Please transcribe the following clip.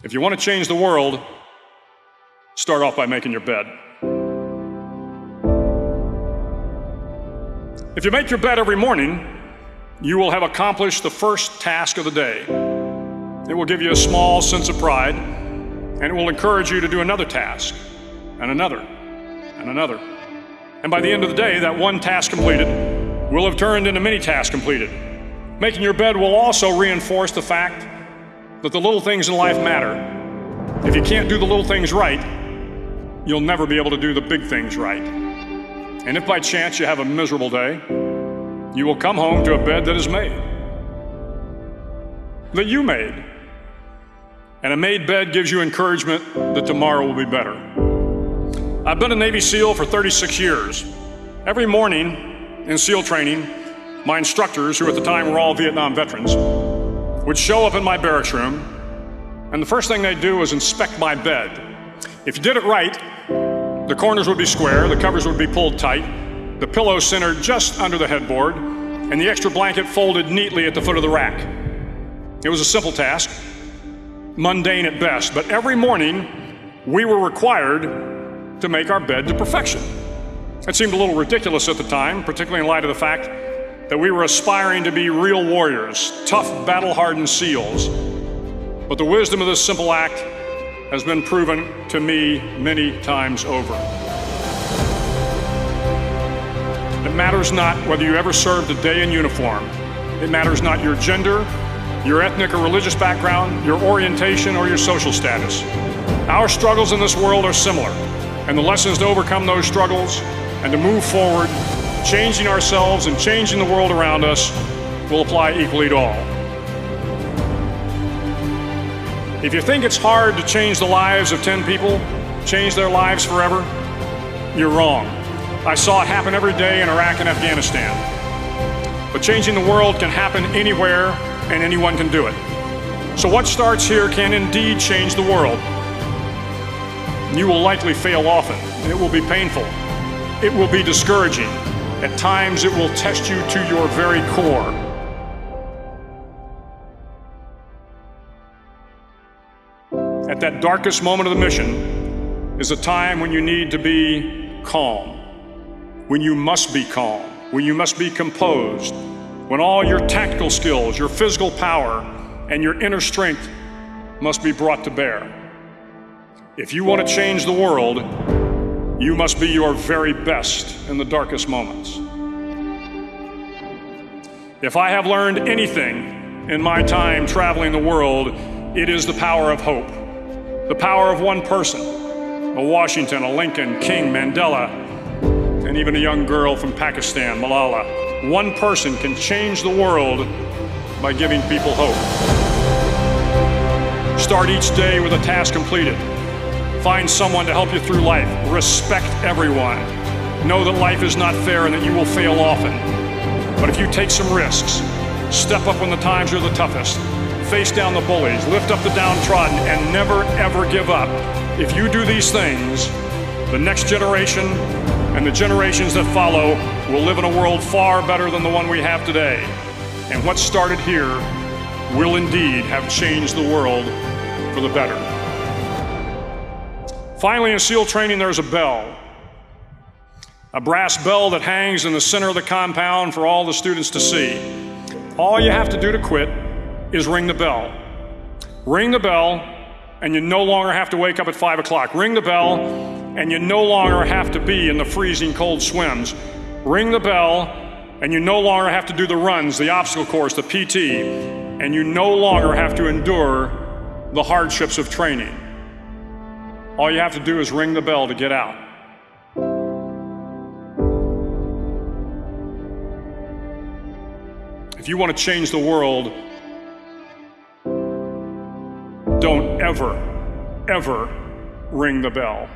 If you want to change the world, start off by making your bed. If you make your bed every morning, you will have accomplished the first task of the day. It will give you a small sense of pride, and it will encourage you to do another task, and another, and another. And by the end of the day, that one task completed will have turned into many tasks completed. Making your bed will also reinforce the fact that the little things in life matter. If you can't do the little things right, you'll never be able to do the big things right. And if by chance you have a miserable day, you will come home to a bed that is made, that you made. And a made bed gives you encouragement that tomorrow will be better. I've been a Navy SEAL for 36 years. Every morning in SEAL training, my instructors, who at the time were all Vietnam veterans, would show up in my barracks room, and the first thing they'd do was inspect my bed. If you did it right, the corners would be square, the covers would be pulled tight, the pillow centered just under the headboard, and the extra blanket folded neatly at the foot of the rack. It was a simple task, mundane at best, but every morning we were required to make our bed to perfection. It seemed a little ridiculous at the time, particularly in light of the fact that we were aspiring to be real warriors, tough, battle-hardened SEALs. But the wisdom of this simple act has been proven to me many times over. It matters not whether you ever served a day in uniform. It matters not your gender, your ethnic or religious background, your orientation, or your social status. Our struggles in this world are similar, and the lessons to overcome those struggles and to move forward, changing ourselves and changing the world around us, will apply equally to all. If you think it's hard to change the lives of 10 people, change their lives forever, you're wrong. I saw it happen every day in Iraq and Afghanistan. But changing the world can happen anywhere, and anyone can do it. So what starts here can indeed change the world. You will likely fail often. It will be painful. It will be discouraging. At times, it will test you to your very core. At that darkest moment of the mission is a time when you need to be calm, when you must be calm, when you must be composed, when all your tactical skills, your physical power, and your inner strength must be brought to bear. If you want to change the world, you must be your very best in the darkest moments. If I have learned anything in my time traveling the world, it is the power of hope. The power of one person, a Washington, a Lincoln, King, Mandela, and even a young girl from Pakistan, Malala. One person can change the world by giving people hope. Start each day with a task completed. Find someone to help you through life. Respect everyone. Know that life is not fair and that you will fail often. But if you take some risks, step up when the times are the toughest, face down the bullies, lift up the downtrodden, and never ever give up, if you do these things, the next generation and the generations that follow will live in a world far better than the one we have today. And what started here will indeed have changed the world for the better. Finally, in SEAL training, there's a bell. A brass bell that hangs in the center of the compound for all the students to see. All you have to do to quit is ring the bell. Ring the bell, and you no longer have to wake up at 5 o'clock. Ring the bell, and you no longer have to be in the freezing cold swims. Ring the bell, and you no longer have to do the runs, the obstacle course, the PT, and you no longer have to endure the hardships of training. All you have to do is ring the bell to get out. If you want to change the world, don't ever, ever ring the bell.